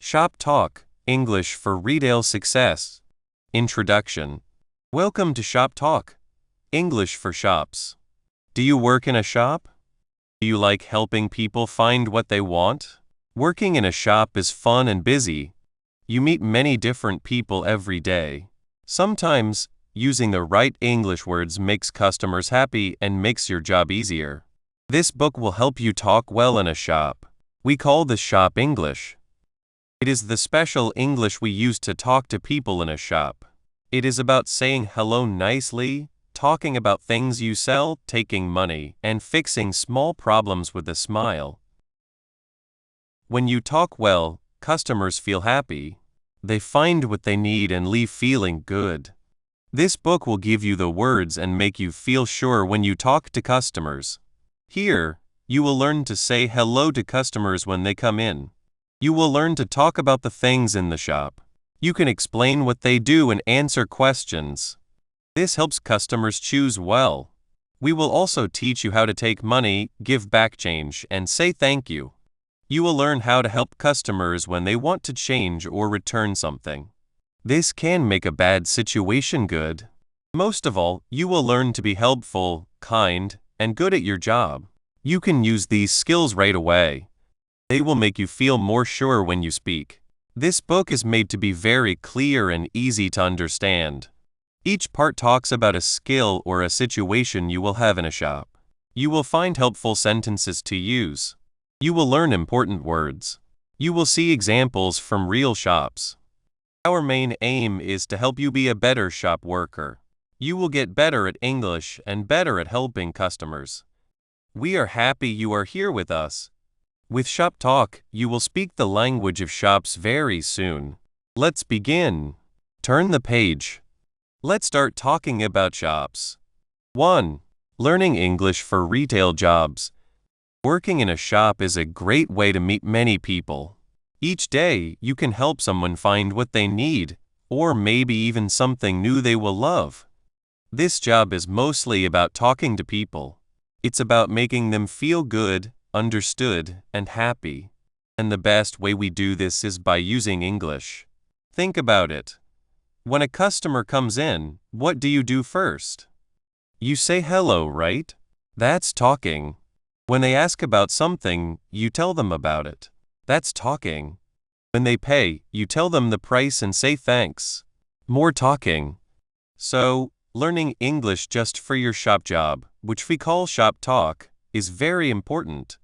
Shop Talk, English for Retail Success. Introduction. Welcome to Shop Talk, English for Shops. Do you work in a shop? Do you like helping people find what they want? Working in a shop is fun and busy. You meet many different people every day. Sometimes, using the right English words makes customers happy and makes your job easier. This book will help you talk well in a shop. We call this shop English. It is the special English we use to talk to people in a shop. It is about saying hello nicely, talking about things you sell, taking money, and fixing small problems with a smile. When you talk well, customers feel happy. They find what they need and leave feeling good. This book will give you the words and make you feel sure when you talk to customers. Here, you will learn to say hello to customers when they come in. You will learn to talk about the things in the shop. You can explain what they do and answer questions. This helps customers choose well. We will also teach you how to take money, give back change, and say thank you. You will learn how to help customers when they want to change or return something. This can make a bad situation good. Most of all, you will learn to be helpful, kind, and good at your job. You can use these skills right away. They will make you feel more sure when you speak. This book is made to be very clear and easy to understand. Each part talks about a skill or a situation you will have in a shop. You will find helpful sentences to use. You will learn important words. You will see examples from real shops. Our main aim is to help you be a better shop worker. You will get better at English and better at helping customers. We are happy you are here with us. With Shop Talk, you will speak the language of shops very soon. Let's begin. Turn the page. Let's start talking about shops. 1. Learning English for retail jobs. Working in a shop is a great way to meet many people. Each day, you can help someone find what they need, or maybe even something new they will love. This job is mostly about talking to people. It's about making them feel good, understood, and happy. And the best way we do this is by using English. Think about it. When a customer comes in, what do you do first? You say hello, right? That's talking. When they ask about something, you tell them about it. That's talking. When they pay, you tell them the price and say thanks. More talking. So, learning English just for your shop job, which we call Shop Talk, is very important.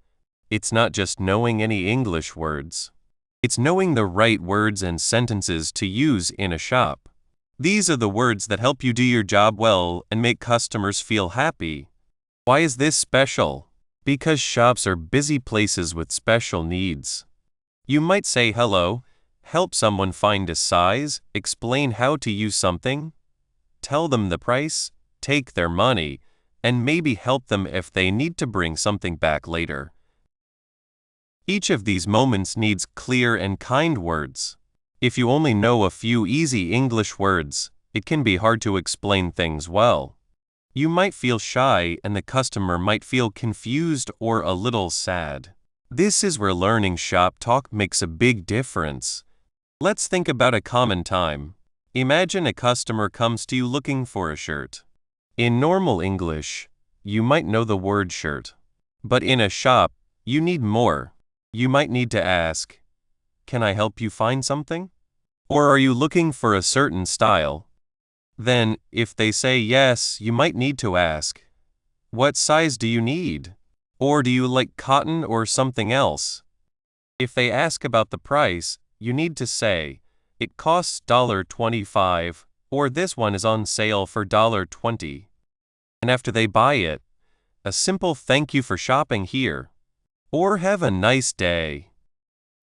It's not just knowing any English words. It's knowing the right words and sentences to use in a shop. These are the words that help you do your job well and make customers feel happy. Why is this special? Because shops are busy places with special needs. You might say hello, help someone find a size, explain how to use something, tell them the price, take their money, and maybe help them if they need to bring something back later. Each of these moments needs clear and kind words. If you only know a few easy English words, it can be hard to explain things well. You might feel shy and the customer might feel confused or a little sad. This is where learning Shop Talk makes a big difference. Let's think about a common time. Imagine a customer comes to you looking for a shirt. In normal English, you might know the word shirt. But in a shop, you need more. You might need to ask, "Can I help you find something?" Or are you looking for a certain style? Then, if they say yes, you might need to ask, "What size do you need?" Or do you like cotton or something else? If they ask about the price, you need to say, "It costs $25, or this one is on sale for $20. And after they buy it, a simple "Thank you for shopping here," or "Have a nice day,"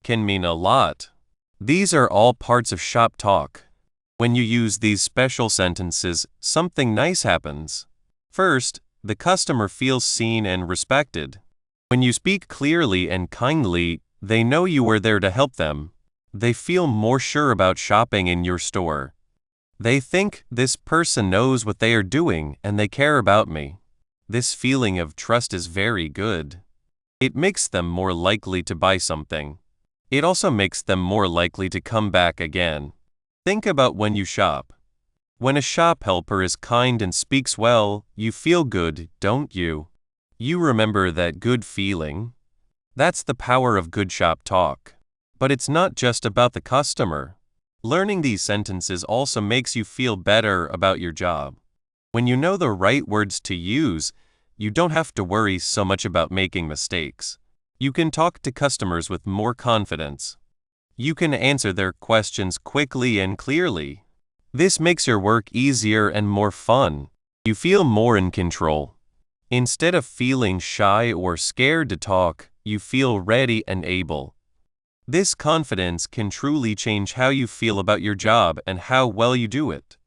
can mean a lot. These are all parts of Shop Talk. When you use these special sentences, something nice happens. First, the customer feels seen and respected. When you speak clearly and kindly, they know you are there to help them. They feel more sure about shopping in your store. They think, "This person knows what they are doing and they care about me." This feeling of trust is very good. It makes them more likely to buy something. It also makes them more likely to come back again. Think about when you shop. When a shop helper is kind and speaks well, you feel good, don't you? You remember that good feeling? That's the power of good shop talk. But it's not just about the customer. Learning these sentences also makes you feel better about your job. When you know the right words to use, you don't have to worry so much about making mistakes. You can talk to customers with more confidence. You can answer their questions quickly and clearly. This makes your work easier and more fun. You feel more in control. Instead of feeling shy or scared to talk, you feel ready and able. This confidence can truly change how you feel about your job and how well you do it.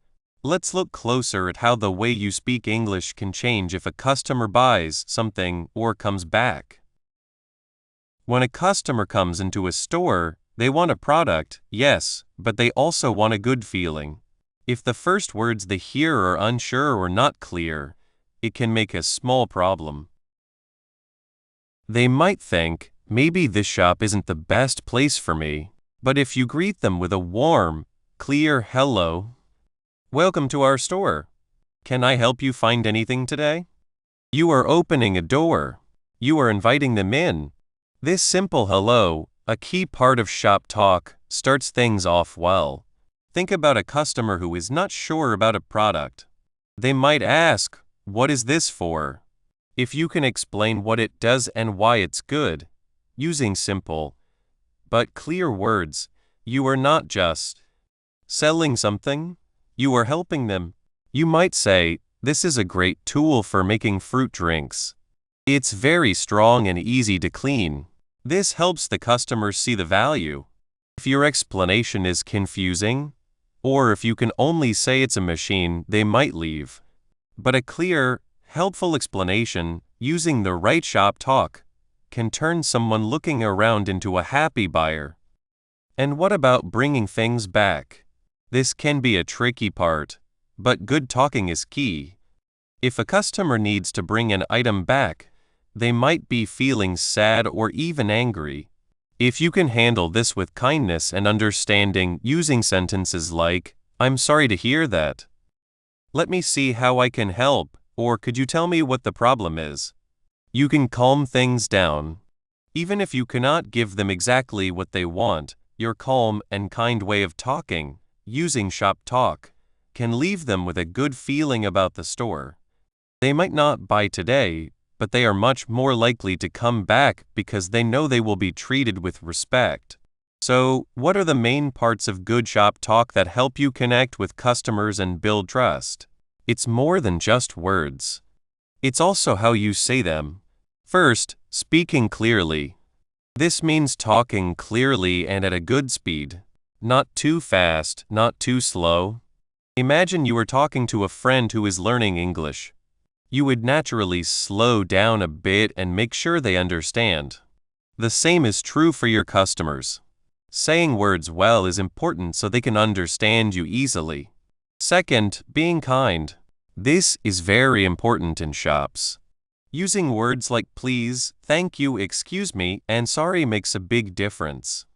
Let's look closer at how the way you speak English can change if a customer buys something or comes back. When a customer comes into a store, they want a product, yes, but they also want a good feeling. If the first words they hear are unsure or not clear, it can make a small problem. They might think, maybe this shop isn't the best place for me, but if you greet them with a warm, clear hello, welcome to our store. Can I help you find anything today? You are opening a door. You are inviting them in. This simple hello, a key part of shop talk, starts things off well. Think about a customer who is not sure about a product. They might ask, "What is this for?" If you can explain what it does and why it's good, using simple but clear words, you are not just selling something, you are helping them. You might say, "This is a great tool for making fruit drinks. It's very strong and easy to clean." This helps the customer see the value. If your explanation is confusing, or if you can only say it's a machine, they might leave. But a clear, helpful explanation, using the right shop talk, can turn someone looking around into a happy buyer. And what about bringing things back? This can be a tricky part, but good talking is key. If a customer needs to bring an item back, they might be feeling sad or even angry. If you can handle this with kindness and understanding using sentences like, "I'm sorry to hear that. Let me see how I can help," or "Could you tell me what the problem is?" you can calm things down. Even if you cannot give them exactly what they want, your calm and kind way of talking, using shop talk, can leave them with a good feeling about the store. They might not buy today, but they are much more likely to come back because they know they will be treated with respect. So, what are the main parts of good shop talk that help you connect with customers and build trust? It's more than just words. It's also how you say them. First, speaking clearly. This means talking clearly and at a good speed. Not too fast, not too slow. Imagine you are talking to a friend who is learning English. You would naturally slow down a bit and make sure they understand. The same is true for your customers. Saying words well is important so they can understand you easily. Second, being kind. This is very important in shops. Using words like please, thank you, excuse me, and sorry makes a big difference.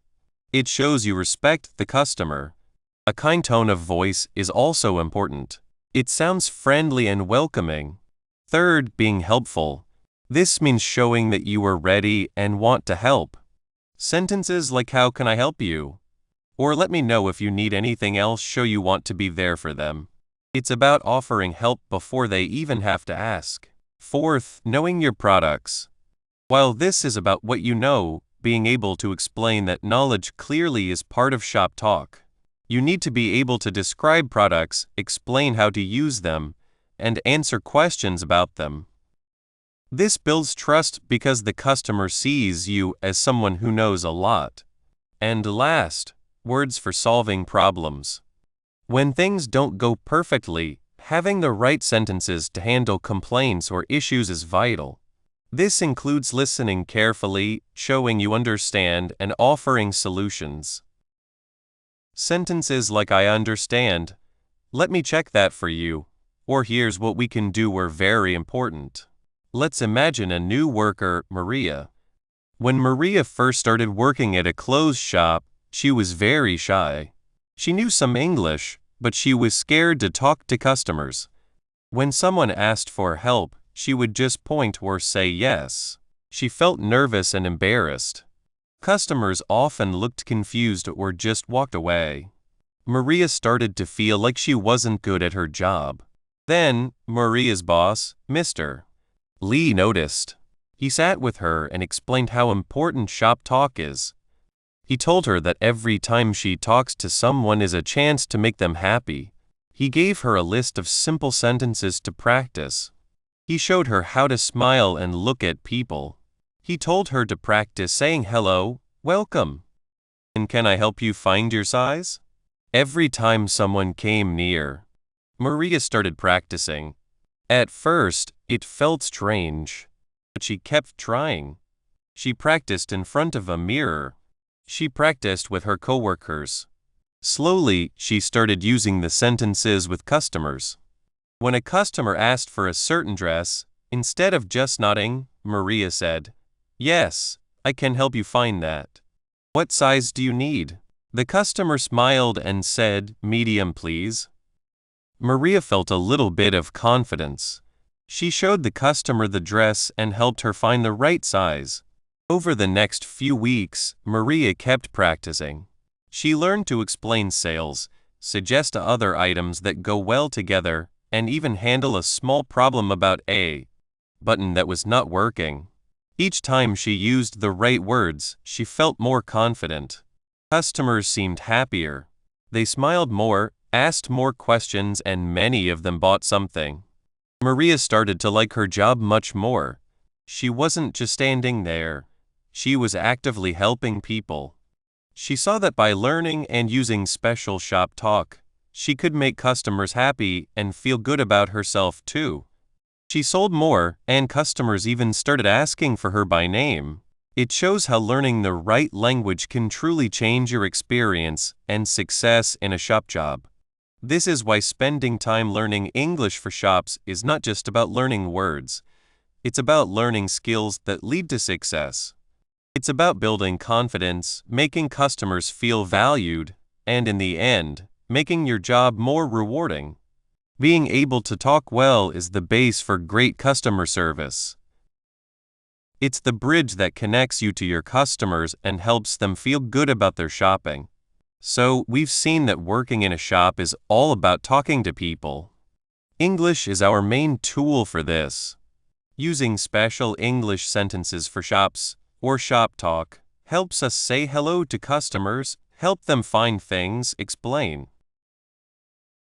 It shows you respect the customer. A kind tone of voice is also important. It sounds friendly and welcoming. Third, being helpful. This means showing that you are ready and want to help. Sentences like "How can I help you?" or "Let me know if you need anything else" show you want to be there for them. It's about offering help before they even have to ask. Fourth, knowing your products. While this is about what you know, being able to explain that knowledge clearly is part of shop talk. You need to be able to describe products, explain how to use them, and answer questions about them. This builds trust because the customer sees you as someone who knows a lot. And last, words for solving problems. When things don't go perfectly, having the right sentences to handle complaints or issues is vital. This includes listening carefully, showing you understand, and offering solutions. Sentences like "I understand," "Let me check that for you," or "Here's what we can do" are very important. Let's imagine a new worker, Maria. When Maria first started working at a clothes shop, she was very shy. She knew some English, but she was scared to talk to customers. When someone asked for help, she would just point or say yes. She felt nervous and embarrassed. Customers often looked confused or just walked away. Maria started to feel like she wasn't good at her job. Then, Maria's boss, Mr. Lee, noticed. He sat with her and explained how important shop talk is. He told her that every time she talks to someone is a chance to make them happy. He gave her a list of simple sentences to practice. He showed her how to smile and look at people. He told her to practice saying hello, welcome, and can I help you find your size? Every time someone came near, Maria started practicing. At first, it felt strange, but she kept trying. She practiced in front of a mirror. She practiced with her coworkers. Slowly, she started using the sentences with customers. When a customer asked for a certain dress, instead of just nodding, Maria said, "Yes, I can help you find that. What size do you need?" The customer smiled and said, "Medium, please." Maria felt a little bit of confidence. She showed the customer the dress and helped her find the right size. Over the next few weeks, Maria kept practicing. She learned to explain sales, suggest other items that go well together, and even handle a small problem about a button that was not working. Each time she used the right words, she felt more confident. Customers seemed happier. They smiled more, asked more questions, and many of them bought something. Maria started to like her job much more. She wasn't just standing there. She was actively helping people. She saw that by learning and using special shop talk, she could make customers happy and feel good about herself too. She sold more, and customers even started asking for her by name. It shows how learning the right language can truly change your experience and success in a shop job. This is why spending time learning English for shops is not just about learning words. It's about learning skills that lead to success. It's about building confidence, making customers feel valued, and in the end, making your job more rewarding. Being able to talk well is the base for great customer service. It's the bridge that connects you to your customers and helps them feel good about their shopping. So, we've seen that working in a shop is all about talking to people. English is our main tool for this. Using special English sentences for shops, or shop talk, helps us say hello to customers, help them find things, explain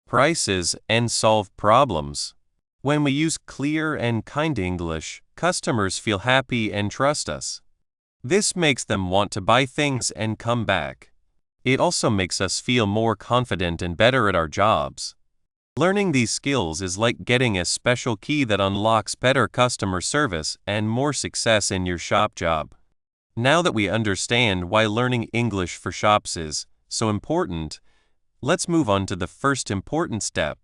prices, and solve problems. When we use clear and kind English, customers feel happy and trust us. This makes them want to buy things and come back. It also makes us feel more confident and better at our jobs. Learning these skills is like getting a special key that unlocks better customer service and more success in your shop job. Now that we understand why learning English for shops is so important, let's move on to the first important step: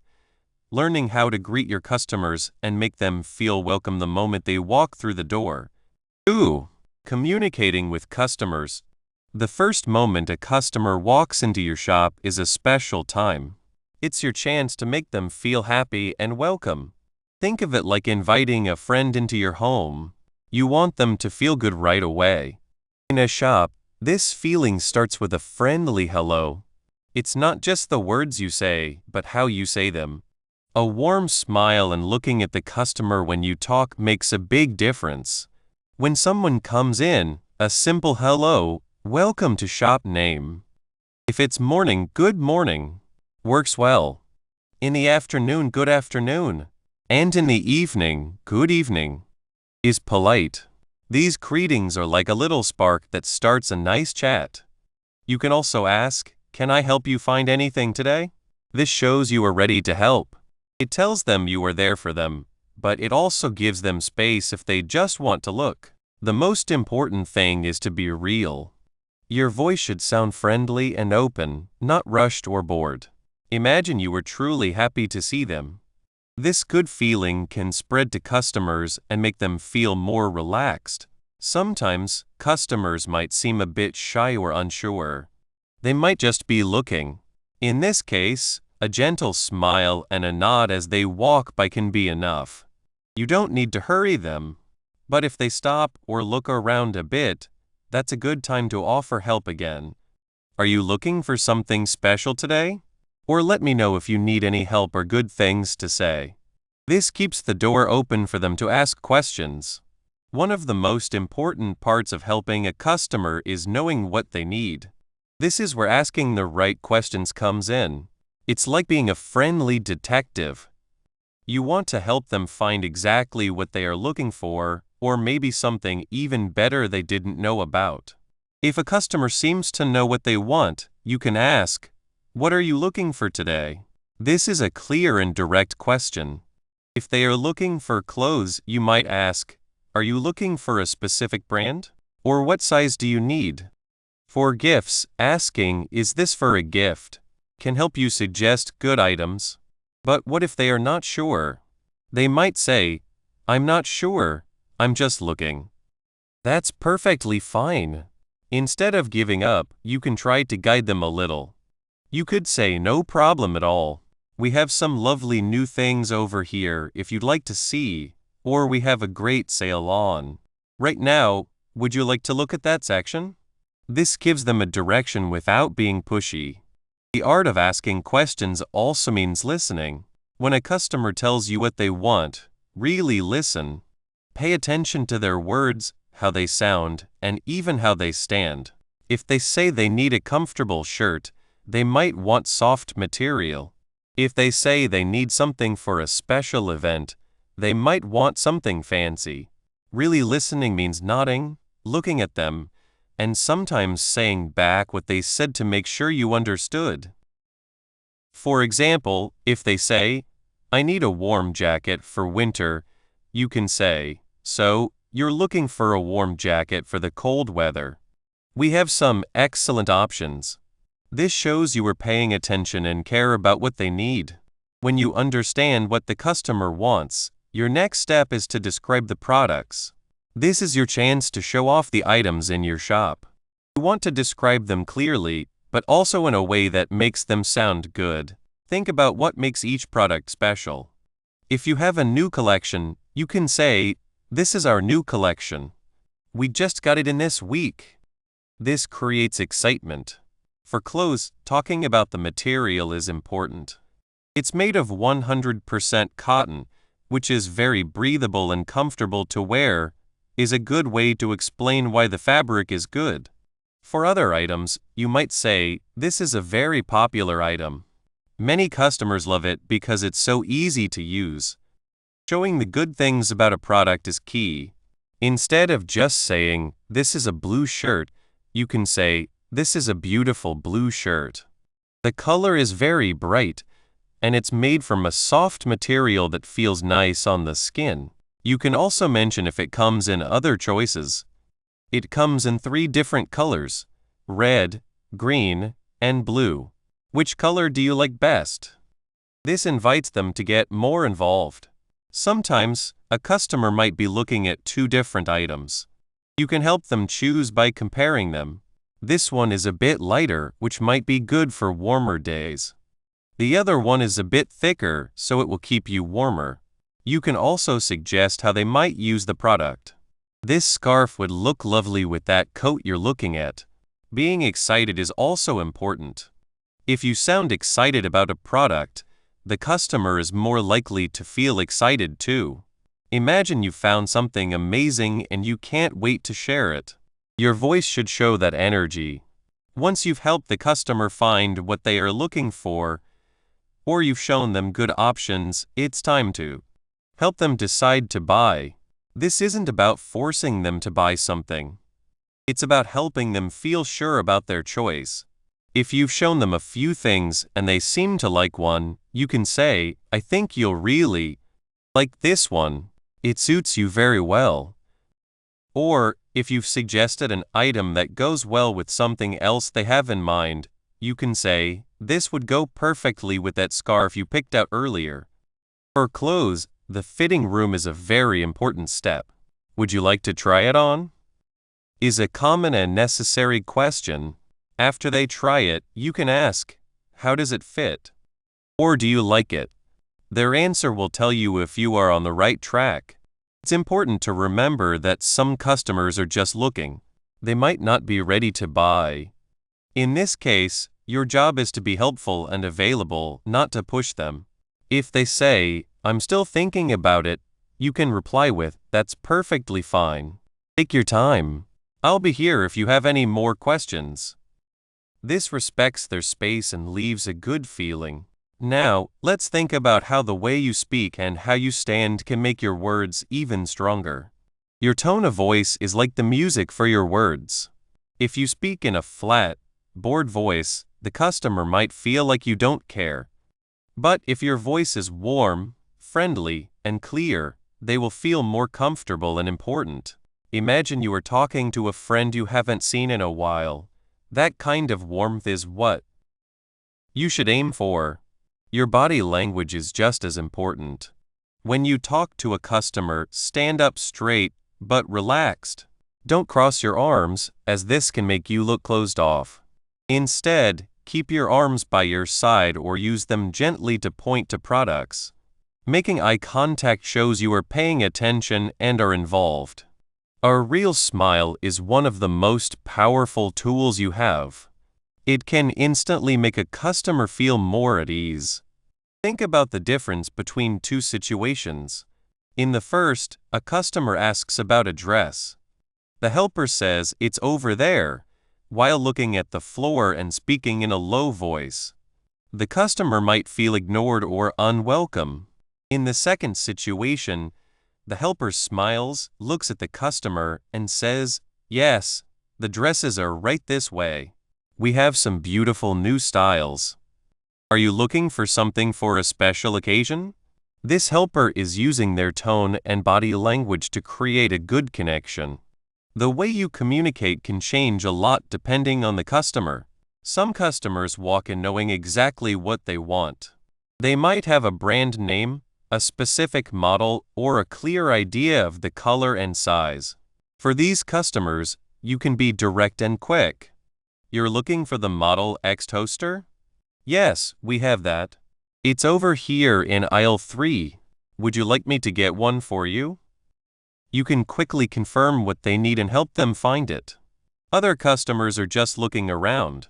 learning how to greet your customers and make them feel welcome the moment they walk through the door. 2. Communicating with customers. The first moment a customer walks into your shop is a special time. It's your chance to make them feel happy and welcome. Think of it like inviting a friend into your home. You want them to feel good right away. In a shop, this feeling starts with a friendly hello. It's not just the words you say, but how you say them. A warm smile and looking at the customer when you talk makes a big difference. When someone comes in, a simple hello, welcome to shop name. If it's morning, good morning, works well. In the afternoon, good afternoon. And in the evening, good evening, is polite. These greetings are like a little spark that starts a nice chat. You can also ask, "Can I help you find anything today?" This shows you are ready to help. It tells them you are there for them, but it also gives them space if they just want to look. The most important thing is to be real. Your voice should sound friendly and open, not rushed or bored. Imagine you were truly happy to see them. This good feeling can spread to customers and make them feel more relaxed. Sometimes, customers might seem a bit shy or unsure. They might just be looking. In this case, a gentle smile and a nod as they walk by can be enough. You don't need to hurry them. But if they stop or look around a bit, that's a good time to offer help again. Are you looking for something special today? Or let me know if you need any help or good things to say. This keeps the door open for them to ask questions. One of the most important parts of helping a customer is knowing what they need. This is where asking the right questions comes in. It's like being a friendly detective. You want to help them find exactly what they are looking for, or maybe something even better they didn't know about. If a customer seems to know what they want, you can ask, "What are you looking for today?" This is a clear and direct question. If they are looking for clothes, you might ask, "Are you looking for a specific brand? Or what size do you need?" For gifts, asking, "Is this for a gift?" can help you suggest good items. But what if they are not sure? They might say, "I'm not sure, I'm just looking." That's perfectly fine. Instead of giving up, you can try to guide them a little. You could say, "No problem at all. We have some lovely new things over here if you'd like to see, or we have a great sale on. Right now, would you like to look at that section?" This gives them a direction without being pushy. The art of asking questions also means listening. When a customer tells you what they want, really listen. Pay attention to their words, how they sound, and even how they stand. If they say they need a comfortable shirt, they might want soft material. If they say they need something for a special event, they might want something fancy. Really listening means nodding, looking at them, and sometimes saying back what they said to make sure you understood. For example, if they say, "I need a warm jacket for winter," you can say, "So, you're looking for a warm jacket for the cold weather. We have some excellent options." This shows you are paying attention and care about what they need. When you understand what the customer wants, your next step is to describe the products. This is your chance to show off the items in your shop. You want to describe them clearly, but also in a way that makes them sound good. Think about what makes each product special. If you have a new collection, you can say, "This is our new collection. We just got it in this week." This creates excitement. For clothes, talking about the material is important. It's made of 100% cotton, which is very breathable and comfortable to wear, is a good way to explain why the fabric is good. For other items, you might say, "This is a very popular item. Many customers love it because it's so easy to use." Showing the good things about a product is key. Instead of just saying, "This is a blue shirt," you can say, "This is a beautiful blue shirt. The color is very bright, and it's made from a soft material that feels nice on the skin." You can also mention if it comes in other choices. It comes in 3 different colors: red, green, and blue. Which color do you like best? This invites them to get more involved. Sometimes, a customer might be looking at 2 different items. You can help them choose by comparing them. This one is a bit lighter, which might be good for warmer days. The other one is a bit thicker, so it will keep you warmer. You can also suggest how they might use the product. This scarf would look lovely with that coat you're looking at. Being excited is also important. If you sound excited about a product, the customer is more likely to feel excited too. Imagine you found something amazing and you can't wait to share it. Your voice should show that energy. Once you've helped the customer find what they are looking for, or you've shown them good options, it's time to help them decide to buy. This isn't about forcing them to buy something. It's about helping them feel sure about their choice. If you've shown them a few things and they seem to like one, you can say, "I think you'll really like this one. It suits you very well." Or, if you've suggested an item that goes well with something else they have in mind, you can say, "This would go perfectly with that scarf you picked out earlier." For clothes, the fitting room is a very important step. Would you like to try it on? is a common and necessary question. After they try it, you can ask, "How does it fit?" Or "Do you like it?" Their answer will tell you if you are on the right track. It's important to remember that some customers are just looking. They might not be ready to buy. In this case, your job is to be helpful and available, not to push them. If they say, "I'm still thinking about it," you can reply with, "That's perfectly fine. Take your time. I'll be here if you have any more questions." This respects their space and leaves a good feeling. Now, let's think about how the way you speak and how you stand can make your words even stronger. Your tone of voice is like the music for your words. If you speak in a flat, bored voice, the customer might feel like you don't care. But if your voice is warm, friendly, and clear, they will feel more comfortable and important. Imagine you are talking to a friend you haven't seen in a while. That kind of warmth is what you should aim for. Your body language is just as important. When you talk to a customer, stand up straight, but relaxed. Don't cross your arms, as this can make you look closed off. Instead, keep your arms by your side or use them gently to point to products. Making eye contact shows you are paying attention and are involved. A real smile is one of the most powerful tools you have. It can instantly make a customer feel more at ease. Think about the difference between two situations. In the first, a customer asks about a dress. The helper says, "It's over there," while looking at the floor and speaking in a low voice. The customer might feel ignored or unwelcome. In the second situation, the helper smiles, looks at the customer, and says, "Yes, the dresses are right this way. We have some beautiful new styles. Are you looking for something for a special occasion?" This helper is using their tone and body language to create a good connection. The way you communicate can change a lot depending on the customer. Some customers walk in knowing exactly what they want. They might have a brand name, a specific model, or a clear idea of the color and size. For these customers, you can be direct and quick. "You're looking for the Model X toaster?" "Yes, we have that. It's over here in aisle 3. Would you like me to get one for you?" You can quickly confirm what they need and help them find it. Other customers are just looking around.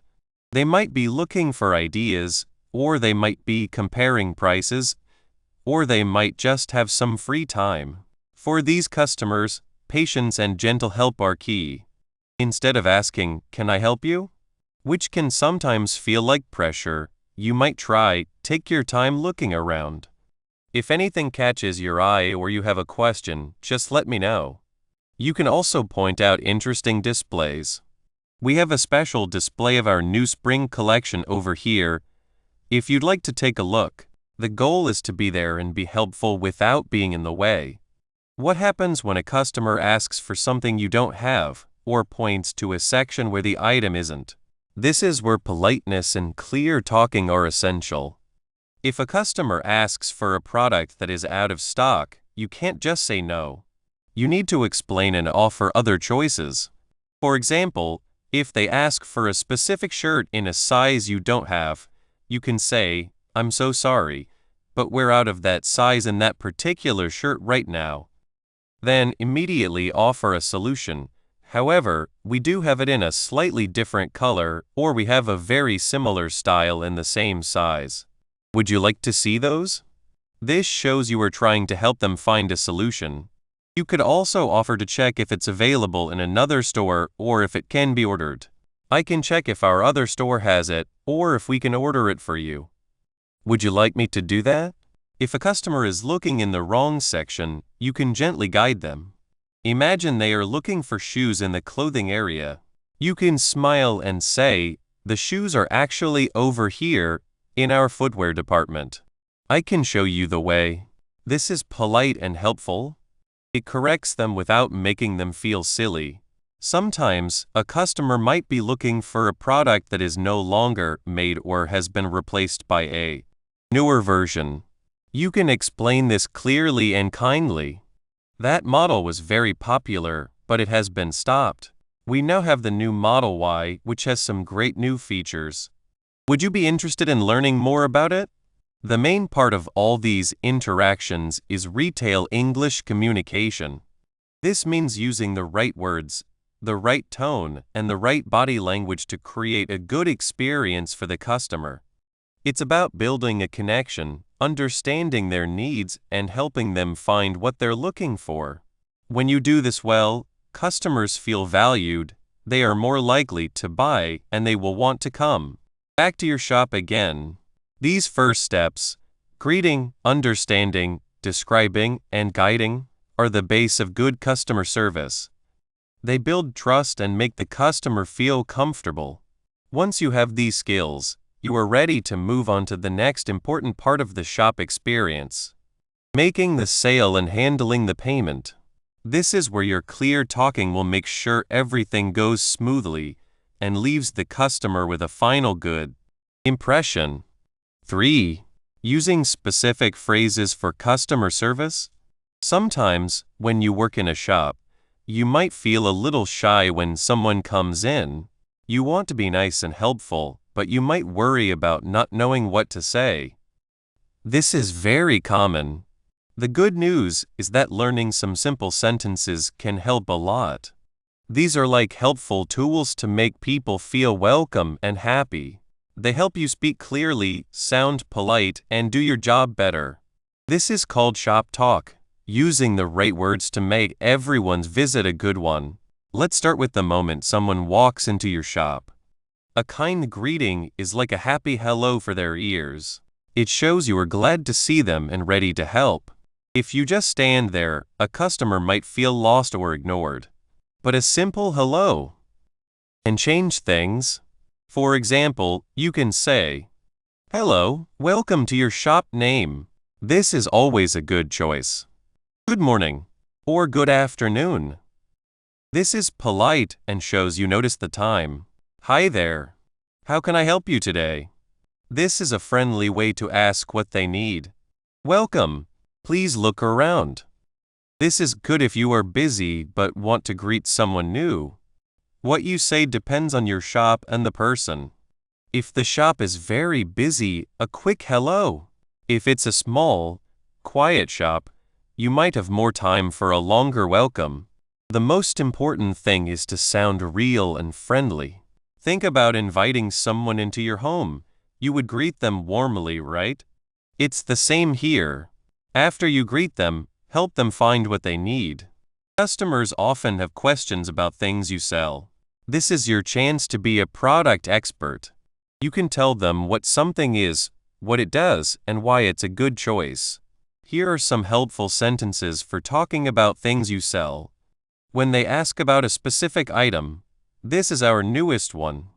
They might be looking for ideas, or they might be comparing prices, or they might just have some free time. For these customers, patience and gentle help are key. Instead of asking, "Can I help you?" which can sometimes feel like pressure, you might try, "Take your time looking around. If anything catches your eye or you have a question, just let me know." You can also point out interesting displays. "We have a special display of our new spring collection over here. If you'd like to take a look." The goal is to be there and be helpful without being in the way. What happens when a customer asks for something you don't have, or points to a section where the item isn't? This is where politeness and clear talking are essential. If a customer asks for a product that is out of stock, you can't just say no. You need to explain and offer other choices. For example, if they ask for a specific shirt in a size you don't have, you can say, "I'm so sorry, but we're out of that size in that particular shirt right now." Then immediately offer a solution. "However, we do have it in a slightly different color, or we have a very similar style in the same size. Would you like to see those?" This shows you are trying to help them find a solution. You could also offer to check if it's available in another store or if it can be ordered. "I can check if our other store has it, or if we can order it for you. Would you like me to do that?" If a customer is looking in the wrong section, you can gently guide them. Imagine they are looking for shoes in the clothing area. You can smile and say, "The shoes are actually over here in our footwear department. I can show you the way." This is polite and helpful. It corrects them without making them feel silly. Sometimes, a customer might be looking for a product that is no longer made or has been replaced by a newer version. You can explain this clearly and kindly. "That model was very popular, but it has been stopped. We now have the new Model Y, which has some great new features. Would you be interested in learning more about it? The main part of all these interactions is retail English communication. This means using the right words, the right tone, and the right body language to create a good experience for the customer. It's about building a connection, understanding their needs, and helping them find what they're looking for. When you do this well, customers feel valued, they are more likely to buy, and they will want to come back to your shop again. These first steps, greeting, understanding, describing, and guiding, are the base of good customer service. They build trust and make the customer feel comfortable. Once you have these skills, you are ready to move on to the next important part of the shop experience, making the sale and handling the payment. This is where your clear talking will make sure everything goes smoothly and leaves the customer with a final good impression. 3. Using specific phrases for customer service. Sometimes, when you work in a shop, you might feel a little shy when someone comes in. You want to be nice and helpful, but you might worry about not knowing what to say. This is very common. The good news is that learning some simple sentences can help a lot. These are like helpful tools to make people feel welcome and happy. They help you speak clearly, sound polite, and do your job better. This is called shop talk, using the right words to make everyone's visit a good one. Let's start with the moment someone walks into your shop. A kind greeting is like a happy hello for their ears. It shows you are glad to see them and ready to help. If you just stand there, a customer might feel lost or ignored. But a simple hello can change things. For example, you can say, "Hello, welcome to your shop name." This is always a good choice. "Good morning," or "Good afternoon." This is polite and shows you notice the time. "Hi there. How can I help you today?" This is a friendly way to ask what they need. "Welcome. Please look around." This is good if you are busy but want to greet someone new. What you say depends on your shop and the person. If the shop is very busy, a quick hello. If it's a small, quiet shop, you might have more time for a longer welcome. The most important thing is to sound real and friendly. Think about inviting someone into your home. You would greet them warmly, right? It's the same here. After you greet them, help them find what they need. Customers often have questions about things you sell. This is your chance to be a product expert. You can tell them what something is, what it does, and why it's a good choice. Here are some helpful sentences for talking about things you sell. When they ask about a specific item, "This is our newest one."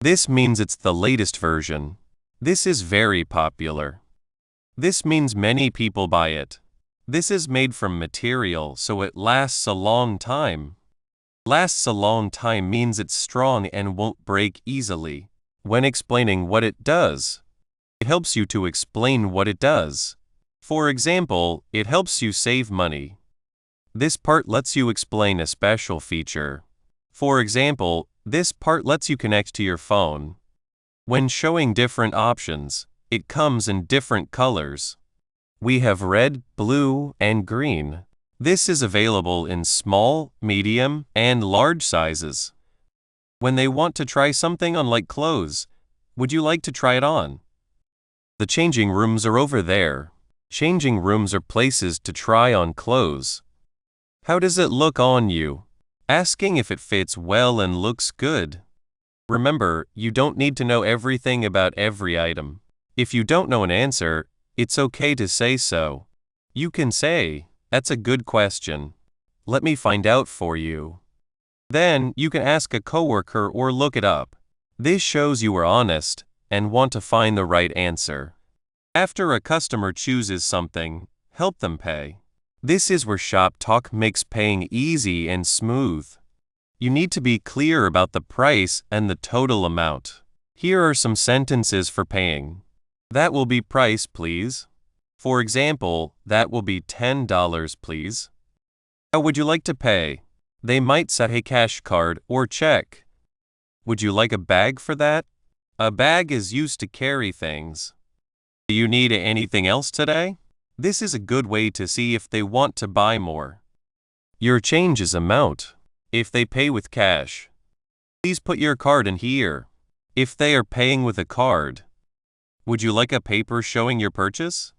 This means it's the latest version. This is very popular. This means many people buy it. This is made from material, so it lasts a long time. Lasts a long time means it's strong and won't break easily. When explaining what it does, it helps you to explain what it does. For example, it helps you save money. This part lets you explain a special feature. For example, this part lets you connect to your phone. When showing different options, it comes in different colors. We have red, blue, and green. This is available in small, medium, and large sizes. When they want to try something on like clothes, "Would you like to try it on?" The changing rooms are over there. Changing rooms are places to try on clothes. How does it look on you? Asking if it fits well and looks good. Remember, you don't need to know everything about every item. If you don't know an answer, it's okay to say so. You can say, "That's a good question. Let me find out for you." Then, you can ask a coworker or look it up. This shows you are honest and want to find the right answer. After a customer chooses something, help them pay. This is where shop talk makes paying easy and smooth. You need to be clear about the price and the total amount. Here are some sentences for paying. "That will be price, please." For example, "That will be $10, please." "How would you like to pay?" They might say a cash card or check. Would you like a bag for that? A bag is used to carry things. Do you need anything else today? This is a good way to see if they want to buy more. Your change's amount. If they pay with cash, please put your card in here. If they are paying with a card, would you like a paper showing your purchase?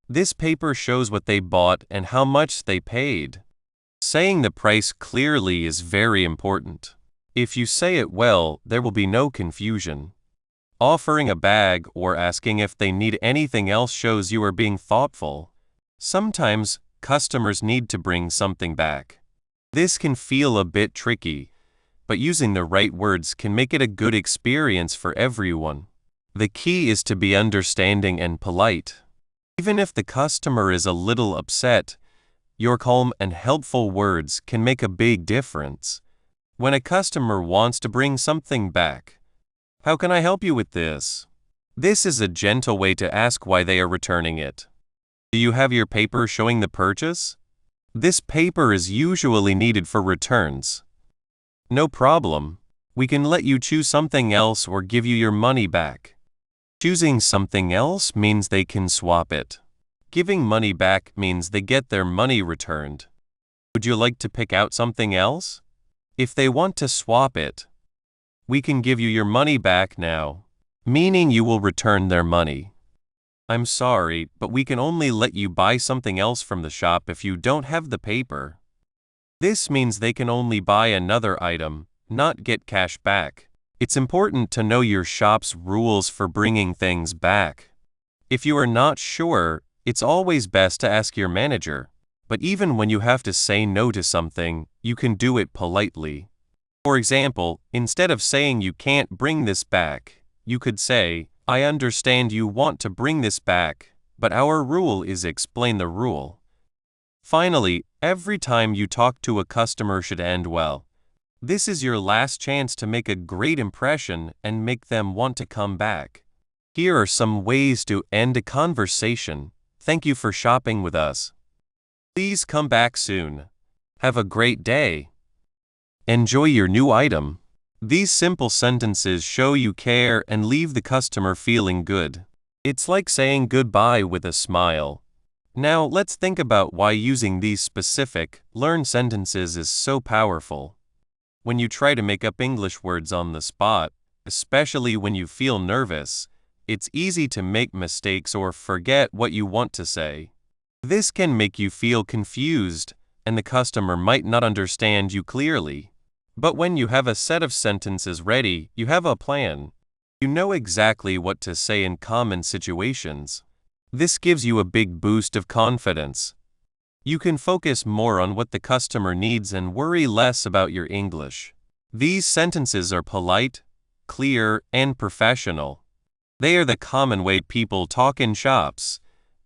This paper shows what they bought and how much they paid. Saying the price clearly is very important. If you say it well, there will be no confusion. Offering a bag or asking if they need anything else shows you are being thoughtful. Sometimes, customers need to bring something back. This can feel a bit tricky, but using the right words can make it a good experience for everyone. The key is to be understanding and polite. Even if the customer is a little upset, your calm and helpful words can make a big difference. When a customer wants to bring something back, "How can I help you with this?" This is a gentle way to ask why they are returning it. Do you have your paper showing the purchase? This paper is usually needed for returns. No problem. We can let you choose something else or give you your money back. Choosing something else means they can swap it. Giving money back means they get their money returned. Would you like to pick out something else? If they want to swap it, we can give you your money back now, meaning you will return their money. I'm sorry, but we can only let you buy something else from the shop if you don't have the paper. This means they can only buy another item, not get cash back. It's important to know your shop's rules for bringing things back. If you are not sure, it's always best to ask your manager. But even when you have to say no to something, you can do it politely. For example, instead of saying you can't bring this back, you could say, "I understand you want to bring this back, but our rule is explain the rule." Finally, every time you talk to a customer should end well. This is your last chance to make a great impression and make them want to come back. Here are some ways to end a conversation. Thank you for shopping with us. Please come back soon. Have a great day. Enjoy your new item. These simple sentences show you care and leave the customer feeling good. It's like saying goodbye with a smile. Now let's think about why using these specific, learned sentences is so powerful. When you try to make up English words on the spot, especially when you feel nervous, it's easy to make mistakes or forget what you want to say. This can make you feel confused, and the customer might not understand you clearly. But when you have a set of sentences ready, you have a plan. You know exactly what to say in common situations. This gives you a big boost of confidence. You can focus more on what the customer needs and worry less about your English. These sentences are polite, clear, and professional. They are the common way people talk in shops,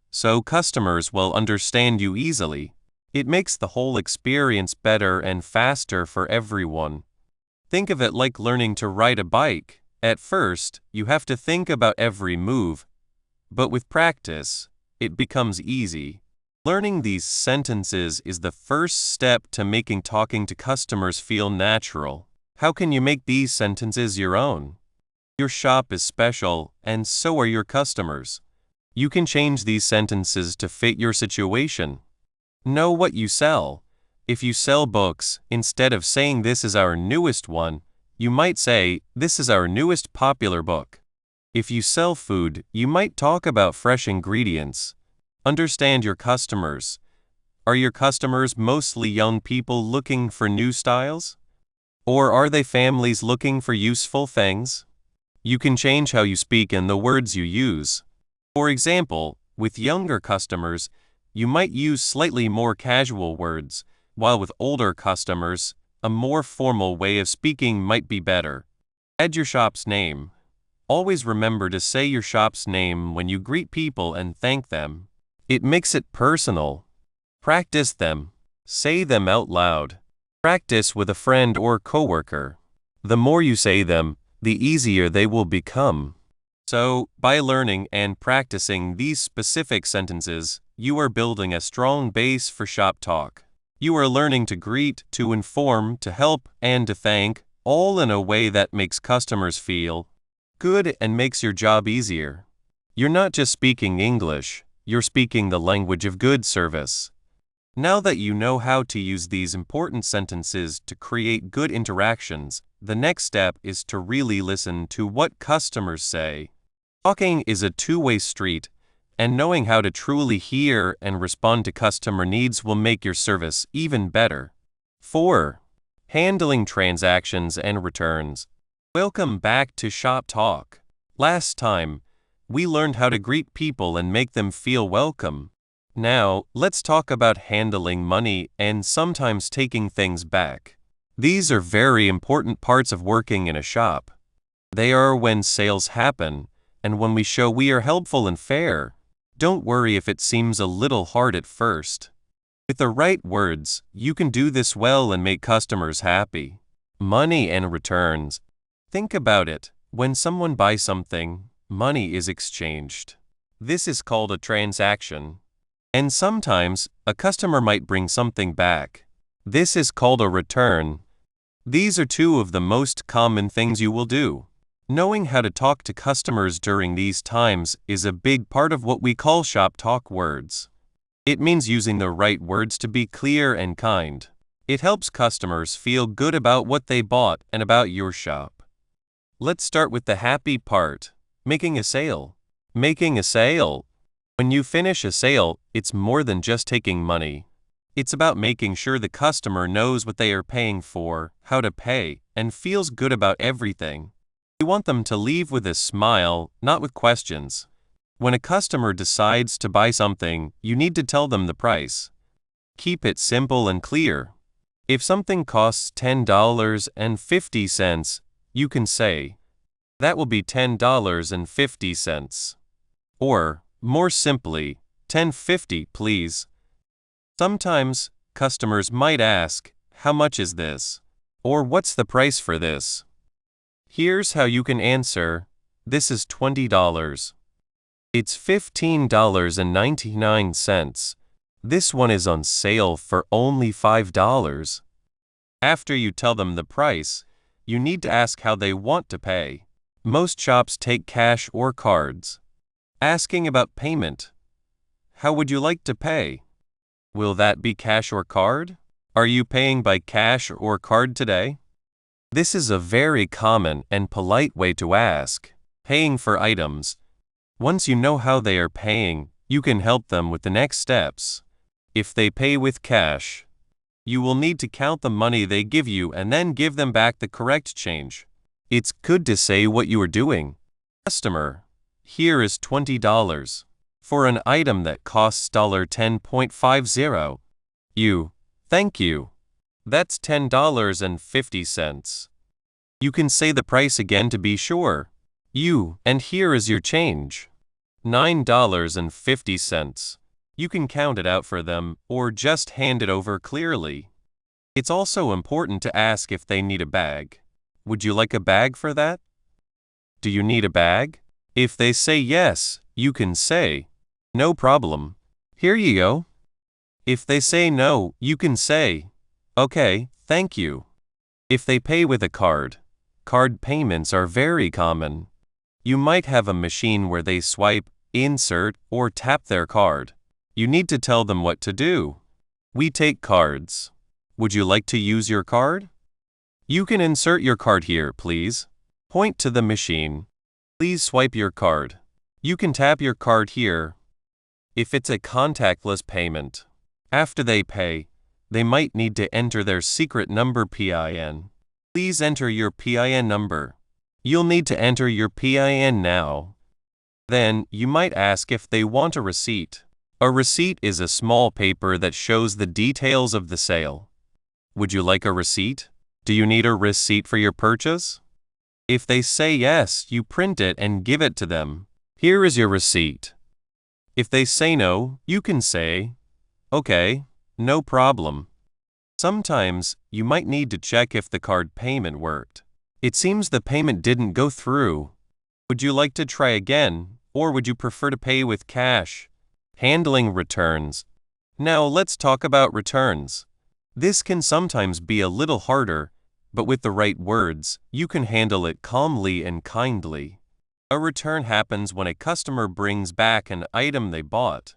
so customers will understand you easily. It makes the whole experience better and faster for everyone. Think of it like learning to ride a bike. At first, you have to think about every move, but with practice, it becomes easy. Learning these sentences is the first step to making talking to customers feel natural. How can you make these sentences your own? Your shop is special, and so are your customers. You can change these sentences to fit your situation. Know what you sell. If you sell books, instead of saying "this is our newest one," you might say, "this is our newest popular book." If you sell food, you might talk about fresh ingredients. Understand your customers. Are your customers mostly young people looking for new styles? Or are they families looking for useful things? You can change how you speak and the words you use. For example, with younger customers, you might use slightly more casual words, while with older customers, a more formal way of speaking might be better. Add your shop's name. Always remember to say your shop's name when you greet people and thank them. It makes it personal. Practice them. Say them out loud. Practice with a friend or coworker. The more you say them, the easier they will become. So, by learning and practicing these specific sentences, you are building a strong base for shop talk. You are learning to greet, to inform, to help, and to thank, all in a way that makes customers feel good and makes your job easier. You're not just speaking English, you're speaking the language of good service. Now that you know how to use these important sentences to create good interactions, the next step is to really listen to what customers say. Talking is a two-way street, and knowing how to truly hear and respond to customer needs will make your service even better. 4. Handling transactions and returns. Welcome back to Shop Talk. Last time, we learned how to greet people and make them feel welcome. Now, let's talk about handling money and sometimes taking things back. These are very important parts of working in a shop. They are when sales happen, and when we show we are helpful and fair. Don't worry if it seems a little hard at first. With the right words, you can do this well and make customers happy. Money and returns. Think about it. When someone buys something, money is exchanged. This is called a transaction. And sometimes, a customer might bring something back. This is called a return. These are two of the most common things you will do. Knowing how to talk to customers during these times is a big part of what we call shop talk words. It means using the right words to be clear and kind. It helps customers feel good about what they bought and about your shop. Let's start with the happy part, making a sale. Making a sale. When you finish a sale, it's more than just taking money. It's about making sure the customer knows what they are paying for, how to pay, and feels good about everything. You want them to leave with a smile, not with questions. When a customer decides to buy something, you need to tell them the price. Keep it simple and clear. If something costs $10.50, you can say, "That will be $10.50. Or, more simply, $10.50, please. Sometimes, customers might ask, "How much is this?" Or "What's the price for this?" Here's how you can answer, "This is $20. It's $15.99. This one is on sale for only $5. After you tell them the price, you need to ask how they want to pay. Most shops take cash or cards. Asking about payment. How would you like to pay? Will that be cash or card? Are you paying by cash or card today? This is a very common and polite way to ask. Paying for items. Once you know how they are paying, you can help them with the next steps. If they pay with cash, you will need to count the money they give you and then give them back the correct change. It's good to say what you are doing. Customer. Here is $20 for an item that costs $10.50. Thank you. That's $10.50. You can say the price again to be sure. And here is your change. $9.50. You can count it out for them or just hand it over clearly. It's also important to ask if they need a bag. Would you like a bag for that? Do you need a bag? If they say yes, you can say, "No problem. Here you go." If they say no, you can say, "Okay, thank you." If they pay with a card payments are very common. You might have a machine where they swipe, insert, or tap their card. You need to tell them what to do. We take cards. Would you like to use your card? You can insert your card here, please. Point to the machine. Please swipe your card. You can tap your card here. If it's a contactless payment, after they pay, they might need to enter their secret number PIN. Please enter your PIN number. You'll need to enter your PIN now. Then, you might ask if they want a receipt. A receipt is a small paper that shows the details of the sale. Would you like a receipt? Do you need a receipt for your purchase? If they say yes, you print it and give it to them. Here is your receipt. If they say no, you can say, "Okay, no problem." Sometimes, you might need to check if the card payment worked. It seems the payment didn't go through. Would you like to try again, or would you prefer to pay with cash? Handling returns. Now let's talk about returns. This can sometimes be a little harder, but with the right words, you can handle it calmly and kindly. A return happens when a customer brings back an item they bought.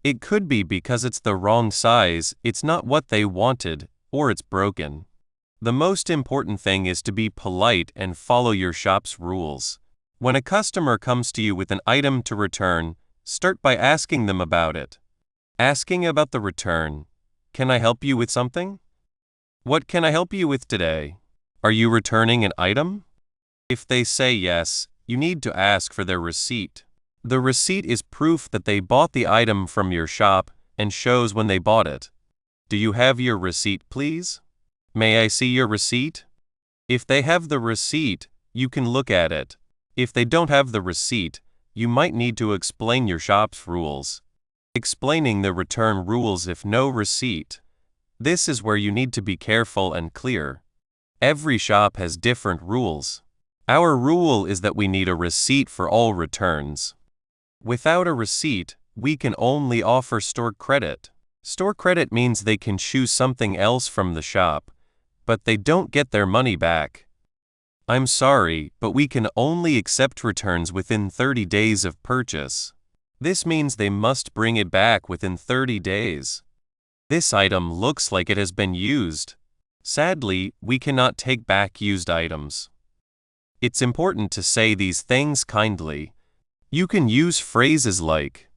It could be because it's the wrong size, it's not what they wanted, or it's broken. The most important thing is to be polite and follow your shop's rules. When a customer comes to you with an item to return, start by asking them about it. Asking about the return. Can I help you with something? What can I help you with today? Are you returning an item? If they say yes, you need to ask for their receipt. The receipt is proof that they bought the item from your shop and shows when they bought it. Do you have your receipt, please? May I see your receipt? If they have the receipt, you can look at it. If they don't have the receipt, you might need to explain your shop's rules. Explaining the return rules if no receipt. This is where you need to be careful and clear. Every shop has different rules. Our rule is that we need a receipt for all returns. Without a receipt, we can only offer store credit. Store credit means they can choose something else from the shop, but they don't get their money back. I'm sorry, but we can only accept returns within 30 days of purchase. This means they must bring it back within 30 days. This item looks like it has been used. Sadly, we cannot take back used items. It's important to say these things kindly. You can use phrases like,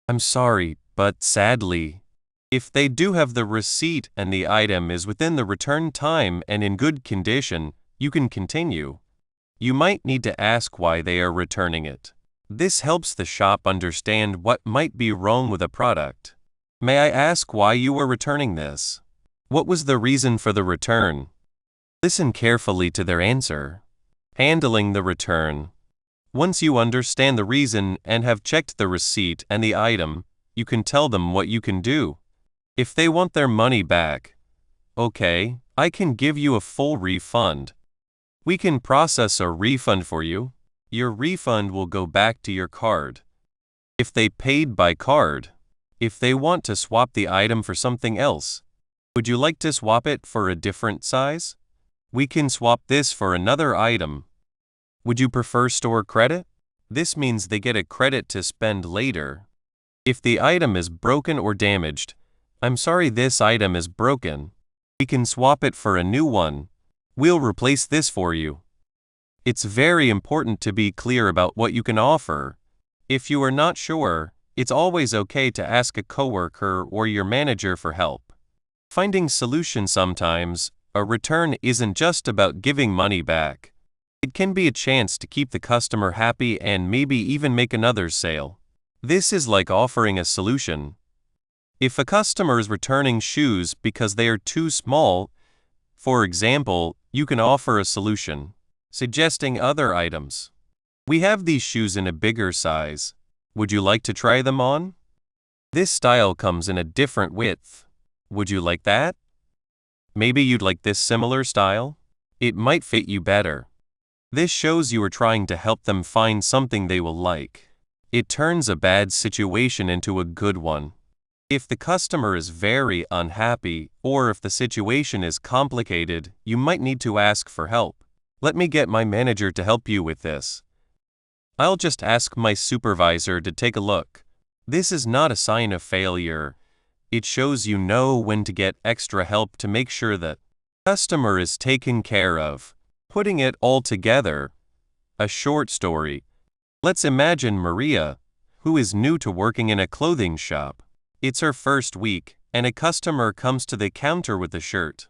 I'm sorry, but sadly. If they do have the receipt and the item is within the return time and in good condition, you can continue. You might need to ask why they are returning it. This helps the shop understand what might be wrong with a product. May I ask why you were returning this? What was the reason for the return? Listen carefully to their answer. Handling the return. Once you understand the reason and have checked the receipt and the item, you can tell them what you can do. If they want their money back, okay, I can give you a full refund. We can process a refund for you. Your refund will go back to your card. If they paid by card, if they want to swap the item for something else, would you like to swap it for a different size? We can swap this for another item. Would you prefer store credit? This means they get a credit to spend later. If the item is broken or damaged, I'm sorry, this item is broken. We can swap it for a new one. We'll replace this for you. It's very important to be clear about what you can offer. If you are not sure, it's always okay to ask a coworker or your manager for help. Finding solutions sometimes, a return isn't just about giving money back. It can be a chance to keep the customer happy and maybe even make another sale. This is like offering a solution. If a customer is returning shoes because they are too small, for example, you can offer a solution, suggesting other items. We have these shoes in a bigger size. Would you like to try them on? This style comes in a different width. Would you like that? Maybe you'd like this similar style? It might fit you better. This shows you are trying to help them find something they will like. It turns a bad situation into a good one. If the customer is very unhappy, or if the situation is complicated, you might need to ask for help. Let me get my manager to help you with this. I'll just ask my supervisor to take a look. This is not a sign of failure. It shows you know when to get extra help to make sure that the customer is taken care of. Putting it all together. A short story. Let's imagine Maria, who is new to working in a clothing shop. It's her first week, and a customer comes to the counter with a shirt.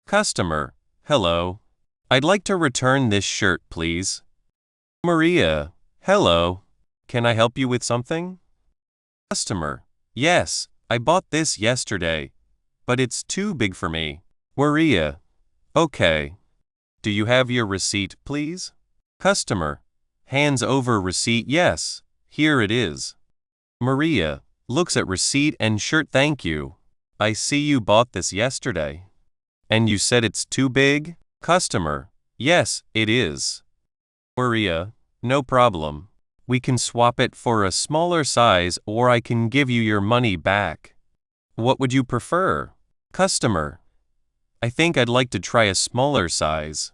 Customer, hello. I'd like to return this shirt, please. Maria, hello. Can I help you with something? Customer, yes, I bought this yesterday, but it's too big for me. Maria, okay. Do you have your receipt, please? Customer, hands over receipt, yes, here it is. Maria, looks at receipt and shirt, thank you. I see you bought this yesterday. And you said it's too big? Customer, yes, it is. Maria, no problem. We can swap it for a smaller size or I can give you your money back. What would you prefer? Customer, I think I'd like to try a smaller size.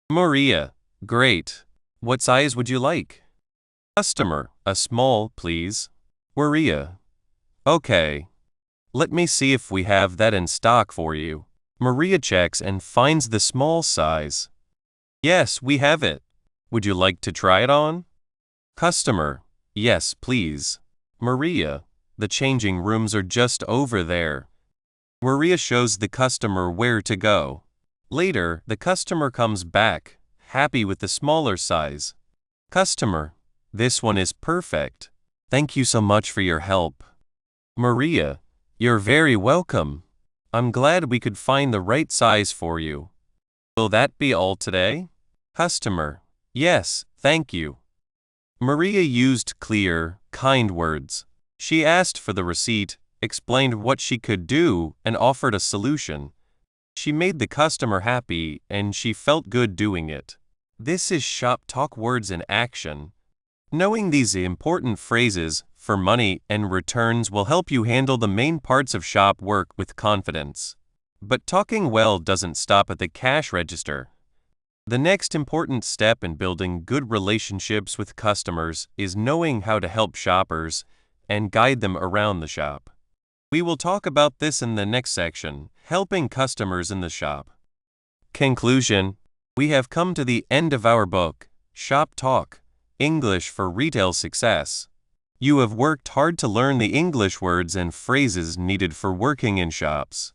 Maria, great. What size would you like? Customer, a small, please. Maria, okay. Let me see if we have that in stock for you. Maria checks and finds the small size. Yes, we have it. Would you like to try it on? Customer, yes, please. Maria, the changing rooms are just over there. Maria shows the customer where to go. Later, the customer comes back, happy with the smaller size. Customer, this one is perfect. Thank you so much for your help. Maria, you're very welcome. I'm glad we could find the right size for you. Will that be all today? Customer, yes, thank you. Maria used clear, kind words. She asked for the receipt, explained what she could do, and offered a solution. She made the customer happy, and she felt good doing it. This is Shop Talk Words in action. Knowing these important phrases for money and returns will help you handle the main parts of shop work with confidence. But talking well doesn't stop at the cash register. The next important step in building good relationships with customers is knowing how to help shoppers and guide them around the shop. We will talk about this in the next section, helping customers in the shop. Conclusion: we have come to the end of our book, Shop Talk, English for Retail Success. You have worked hard to learn the English words and phrases needed for working in shops.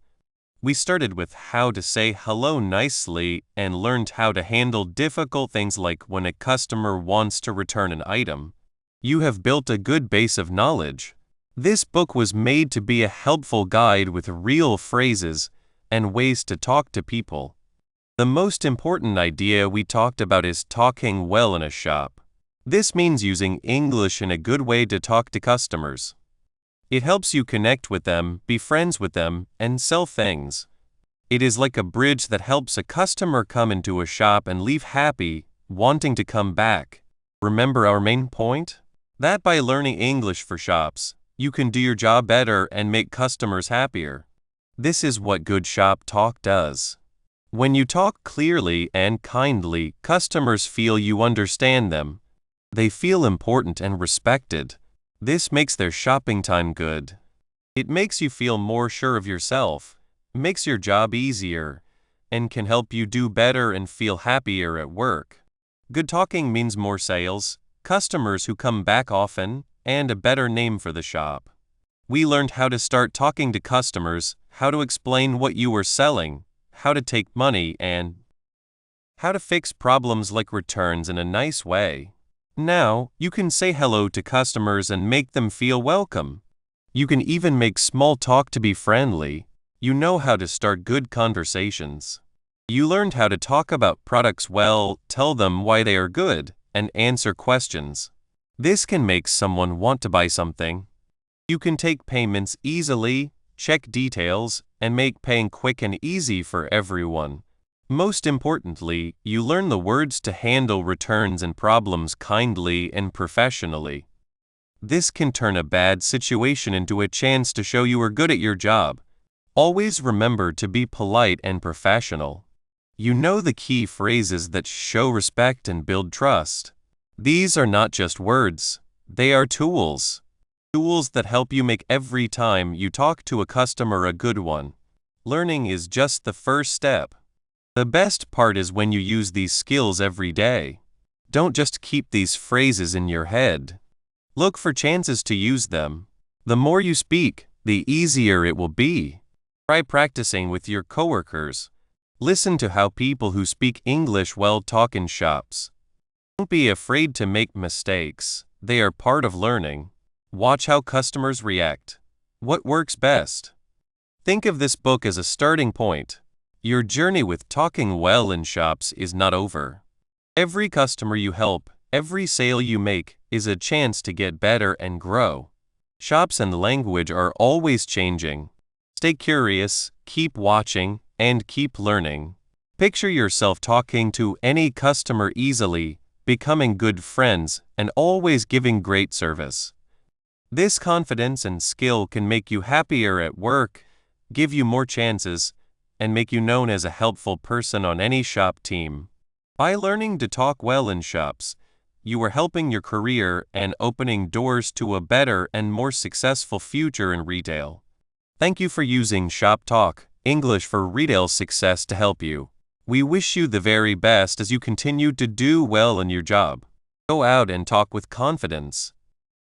We started with how to say hello nicely and learned how to handle difficult things like when a customer wants to return an item. You have built a good base of knowledge. This book was made to be a helpful guide with real phrases and ways to talk to people. The most important idea we talked about is talking well in a shop. This means using English in a good way to talk to customers. It helps you connect with them, be friends with them, and sell things. It is like a bridge that helps a customer come into a shop and leave happy, wanting to come back. Remember our main point? That by learning English for shops, you can do your job better and make customers happier. This is what good shop talk does. When you talk clearly and kindly, customers feel you understand them. They feel important and respected. This makes their shopping time good. It makes you feel more sure of yourself, makes your job easier, and can help you do better and feel happier at work. Good talking means more sales, customers who come back often, and a better name for the shop. We learned how to start talking to customers, how to explain what you were selling, how to take money, and how to fix problems like returns in a nice way. Now, you can say hello to customers and make them feel welcome. You can even make small talk to be friendly. You know how to start good conversations. You learned how to talk about products well, tell them why they are good, and answer questions. This can make someone want to buy something. You can take payments easily, check details, and make paying quick and easy for everyone. Most importantly, you learn the words to handle returns and problems kindly and professionally. This can turn a bad situation into a chance to show you are good at your job. Always remember to be polite and professional. You know the key phrases that show respect and build trust. These are not just words, they are tools. Tools that help you make every time you talk to a customer a good one. Learning is just the first step. The best part is when you use these skills every day. Don't just keep these phrases in your head. Look for chances to use them. The more you speak, the easier it will be. Try practicing with your coworkers. Listen to how people who speak English well talk in shops. Don't be afraid to make mistakes. They are part of learning. Watch how customers react. What works best? Think of this book as a starting point. Your journey with talking well in shops is not over. Every customer you help, every sale you make, is a chance to get better and grow. Shops and language are always changing. Stay curious, keep watching, and keep learning. Picture yourself talking to any customer easily, becoming good friends, and always giving great service. This confidence and skill can make you happier at work, give you more chances, and make you known as a helpful person on any shop team. By learning to talk well in shops, you are helping your career and opening doors to a better and more successful future in retail. Thank you for using Shop Talk, English for Retail Success to help you. We wish you the very best as you continue to do well in your job. Go out and talk with confidence.